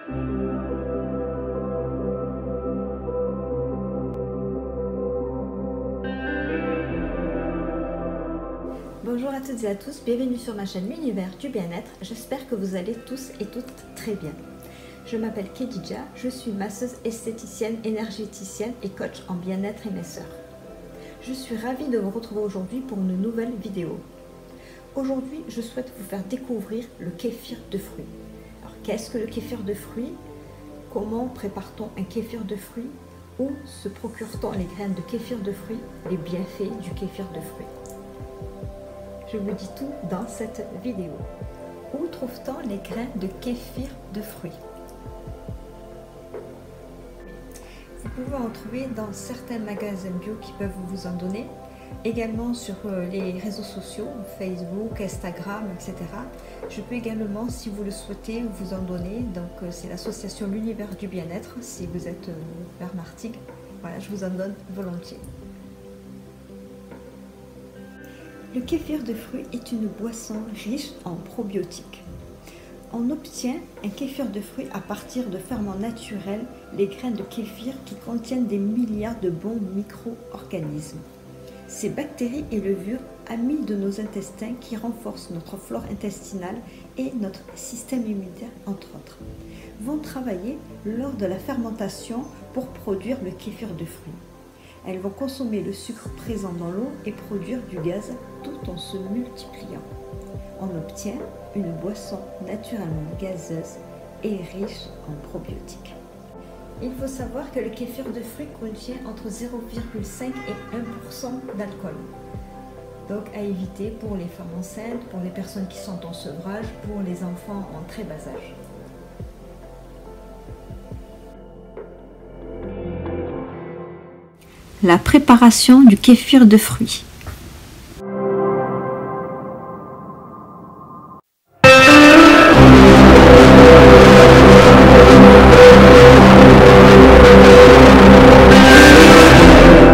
Bonjour à toutes et à tous, bienvenue sur ma chaîne L'Univers du Bien-être. J'espère que vous allez tous et toutes très bien. Je m'appelle Khedija, je suis masseuse esthéticienne, énergéticienne et coach en bien-être et minceur. Je suis ravie de vous retrouver aujourd'hui pour une nouvelle vidéo. Aujourd'hui, je souhaite vous faire découvrir le kéfir de fruits. Alors, qu'est-ce que le kéfir de fruits? Comment prépare-t-on un kéfir de fruits? Où se procure-t-on les graines de kéfir de fruits? Les bienfaits du kéfir de fruits. Je vous dis tout dans cette vidéo. Où trouve-t-on les graines de kéfir de fruits? Vous pouvez en trouver dans certains magasins bio qui peuvent vous en donner. Également sur les réseaux sociaux, Facebook, Instagram, etc. Je peux également, si vous le souhaitez, vous en donner. Donc c'est l'association L'Univers du Bien-être. Si vous êtes vers Martigues, voilà, je vous en donne volontiers. Le kéfir de fruits est une boisson riche en probiotiques. On obtient un kéfir de fruits à partir de ferments naturels, les graines de kéfir qui contiennent des milliards de bons micro-organismes. Ces bactéries et levures, amies de nos intestins qui renforcent notre flore intestinale et notre système immunitaire, entre autres, vont travailler lors de la fermentation pour produire le kéfir de fruits. Elles vont consommer le sucre présent dans l'eau et produire du gaz tout en se multipliant. On obtient une boisson naturellement gazeuse et riche en probiotiques. Il faut savoir que le kéfir de fruits contient entre 0,5 et 1% d'alcool. Donc à éviter pour les femmes enceintes, pour les personnes qui sont en sevrage, pour les enfants en très bas âge. La préparation du kéfir de fruits.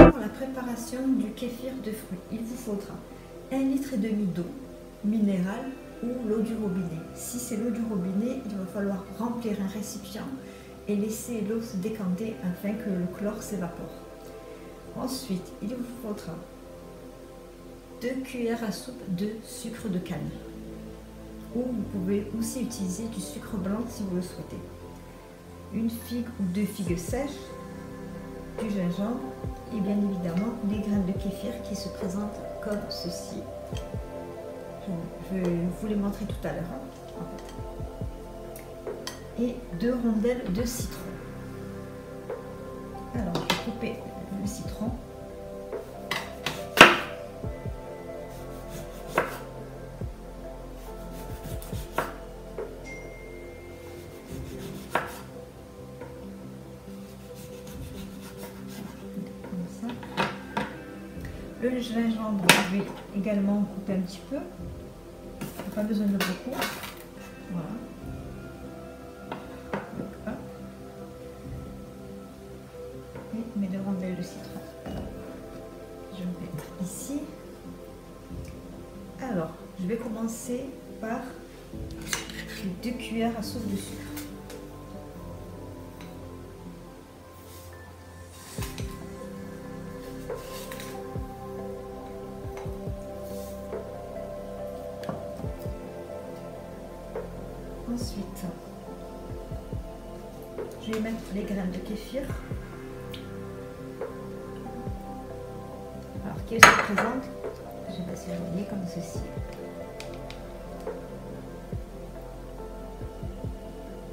Pour la préparation du kéfir de fruits, il vous faudra 1,5 litre d'eau minérale ou l'eau du robinet. Si c'est l'eau du robinet, il va falloir remplir un récipient et laisser l'eau se décanter afin que le chlore s'évapore. Ensuite, il vous faudra 2 cuillères à soupe de sucre de canne. Ou vous pouvez aussi utiliser du sucre blanc si vous le souhaitez. Une figue ou 2 figues sèches, du gingembre et bien évidemment les graines de kéfir qui se présentent comme ceci. Je vais vous les montrer tout à l'heure. Et 2 rondelles de citron. Alors, je vais couper le citron. Comme ça. Le gingembre, je vais également couper un petit peu. Pas besoin de beaucoup. Voilà. Mes 2 rondelles de citron. Je vais ici. Alors, je vais commencer par 2 cuillères à soupe de sucre. Ensuite, je vais mettre les graines de kéfir. Alors, qui se présente, je vais assaisonner comme ceci.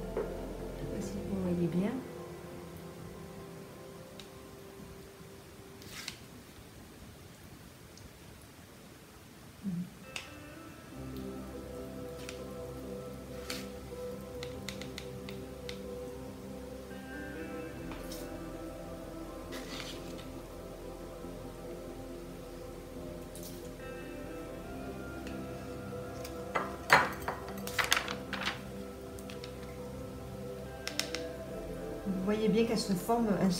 Je ne sais pas si vous voyez bien. Vous voyez bien qu'elles se forment, elles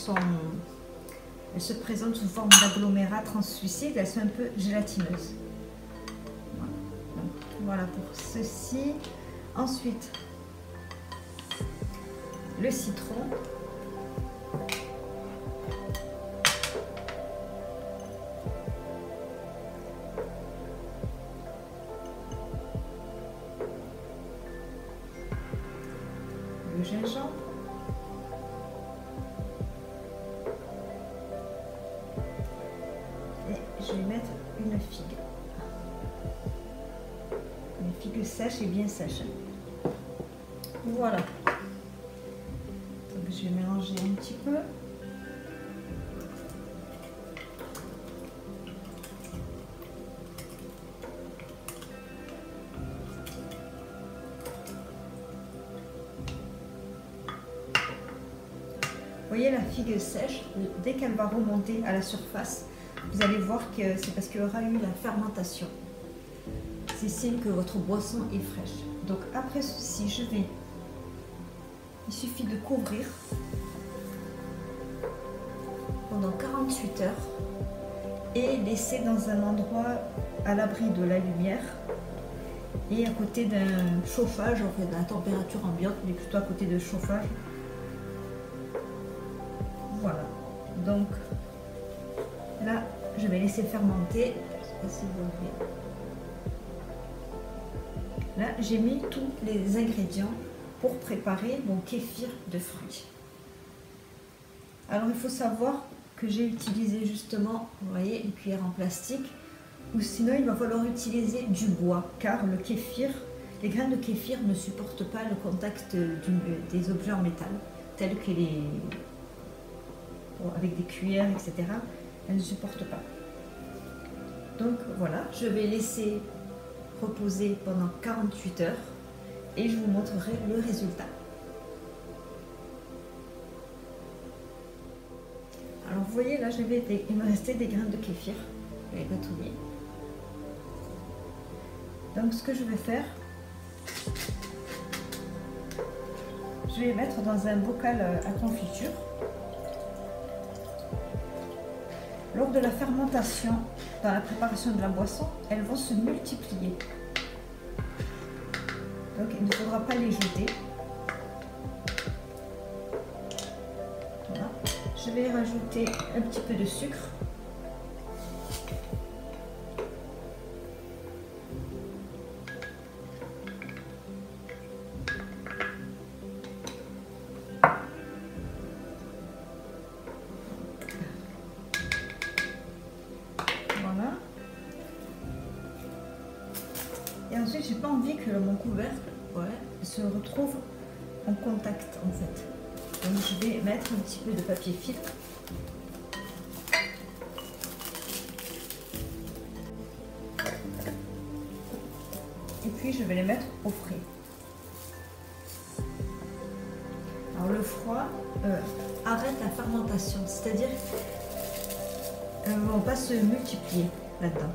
se présentent sous forme d'agglomérat translucide, elles sont un peu gélatineuses. Voilà pour ceci. Ensuite, le citron, le gingembre, et je vais mettre une figue. Une figue sèche et bien sèche. Voilà. Donc je vais mélanger un petit peu. Vous voyez la figue sèche, dès qu'elle va remonter à la surface, vous allez voir que c'est parce qu'il y aura eu la fermentation. C'est signe que votre boisson est fraîche. Donc après ceci, il suffit de couvrir pendant 48 heures et laisser dans un endroit à l'abri de la lumière et à côté d'un chauffage, en fait, à la température ambiante, mais plutôt à côté de chauffage. Voilà, donc là je vais laisser fermenter. Je sais pas si vous voyez. Là j'ai mis tous les ingrédients pour préparer mon kéfir de fruits. Alors il faut savoir que j'ai utilisé justement, vous voyez, une cuillère en plastique, ou sinon il va falloir utiliser du bois, car le kéfir, les graines de kéfir ne supportent pas le contact des objets en métal, tels que les... avec des cuillères, etc. Elles ne supportent pas. Donc voilà, je vais laisser reposer pendant 48 heures et je vous montrerai le résultat. Alors vous voyez là, il me restait des graines de kéfir, je vais les bâtonner. Donc ce que je vais faire, je vais les mettre dans un bocal à confiture. Lors de la fermentation, dans la préparation de la boisson, elles vont se multiplier. Donc il ne faudra pas les jeter. Voilà. Je vais rajouter un petit peu de sucre. Et ensuite, j'ai pas envie que mon couvercle se retrouve en contact en fait. Donc je vais mettre un petit peu de papier filtre. Et puis je vais les mettre au frais. Alors le froid arrête la fermentation, c'est-à-dire qu'elles ne vont pas se multiplier là-dedans.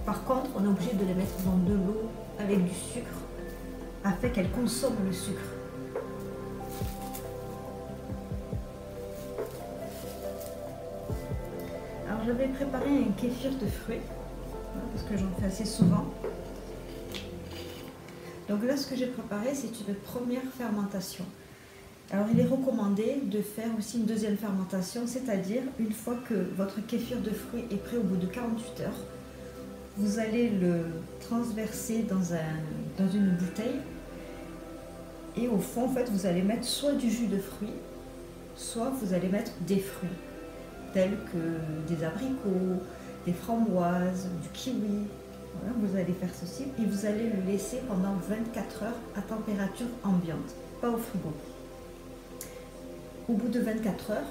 Par contre, on est obligé de les mettre dans de l'eau avec du sucre afin qu'elles consomment le sucre. Alors je vais préparer un kéfir de fruits parce que j'en fais assez souvent. Donc là, ce que j'ai préparé, c'est une première fermentation. Alors il est recommandé de faire aussi une deuxième fermentation, c'est-à-dire une fois que votre kéfir de fruits est prêt au bout de 48 heures, vous allez le transverser dans une bouteille et au fond, en fait, vous allez mettre soit du jus de fruits, soit vous allez mettre des fruits, tels que des abricots, des framboises, du kiwi. Voilà, vous allez faire ceci et vous allez le laisser pendant 24 heures à température ambiante, pas au frigo. Au bout de 24 heures,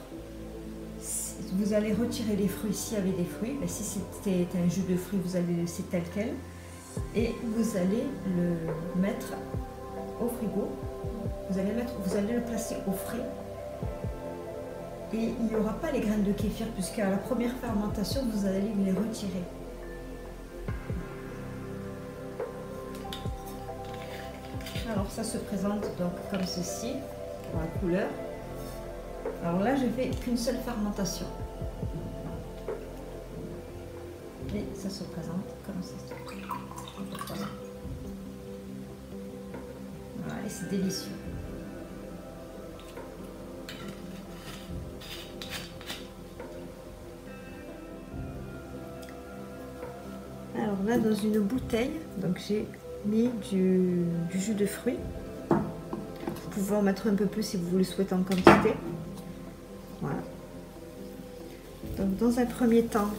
vous allez retirer les fruits s'il y avait des fruits. Mais si c'était un jus de fruits, vous allez le laisser tel quel. Et vous allez le mettre au frigo. Vous allez le placer au frais. Et il n'y aura pas les graines de kéfir, puisqu'à la première fermentation, vous allez les retirer. Alors ça se présente donc comme ceci, pour la couleur. Alors là, je fais qu'une seule fermentation. Et ça se présente comme ça. Voilà, et c'est délicieux. là, dans une bouteille, donc j'ai mis du jus de fruits. Vous pouvez en mettre un peu plus si vous le souhaitez en quantité. Voilà. Donc dans un premier temps,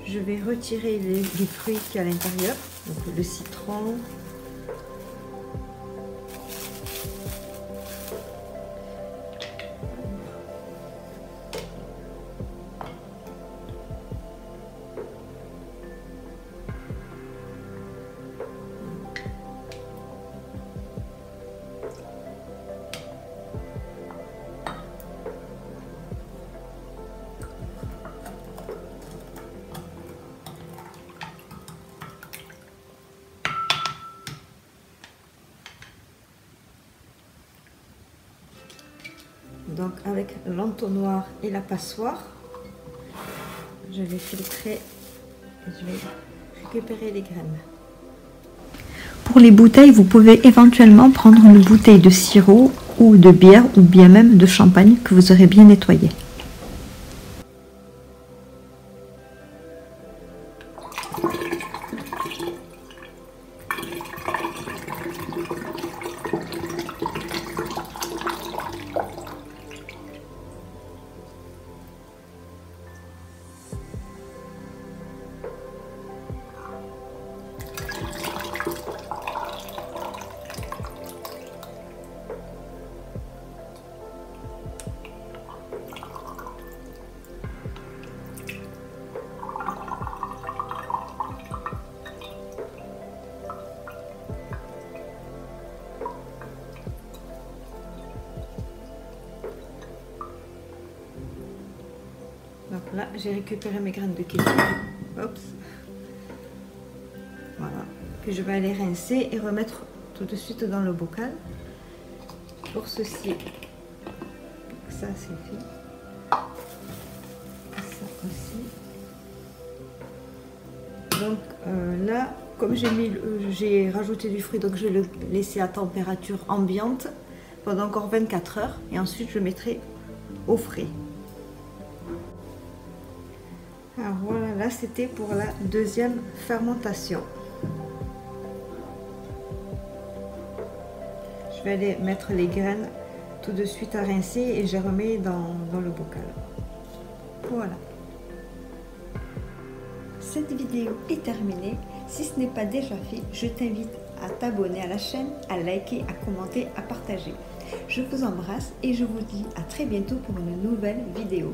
je vais retirer les fruits qu'il y a à l'intérieur, donc le citron, donc avec l'entonnoir et la passoire, je vais filtrer et je vais récupérer les graines. Pour les bouteilles, vous pouvez éventuellement prendre une bouteille de sirop ou de bière ou bien même de champagne que vous aurez bien nettoyé. Donc là, j'ai récupéré mes graines de kéfir. Oups. Voilà. Puis je vais aller rincer et remettre tout de suite dans le bocal. Pour ceci, ça c'est fait. Ça aussi. Donc là, comme j'ai rajouté du fruit, donc je vais le laisser à température ambiante pendant encore 24 heures. Et ensuite, je mettrai au frais. Alors voilà, là c'était pour la deuxième fermentation. Je vais aller mettre les graines tout de suite à rincer et je remets dans le bocal. Voilà. Cette vidéo est terminée. Si ce n'est pas déjà fait, je t'invite à t'abonner à la chaîne, à liker, à commenter, à partager. Je vous embrasse et je vous dis à très bientôt pour une nouvelle vidéo.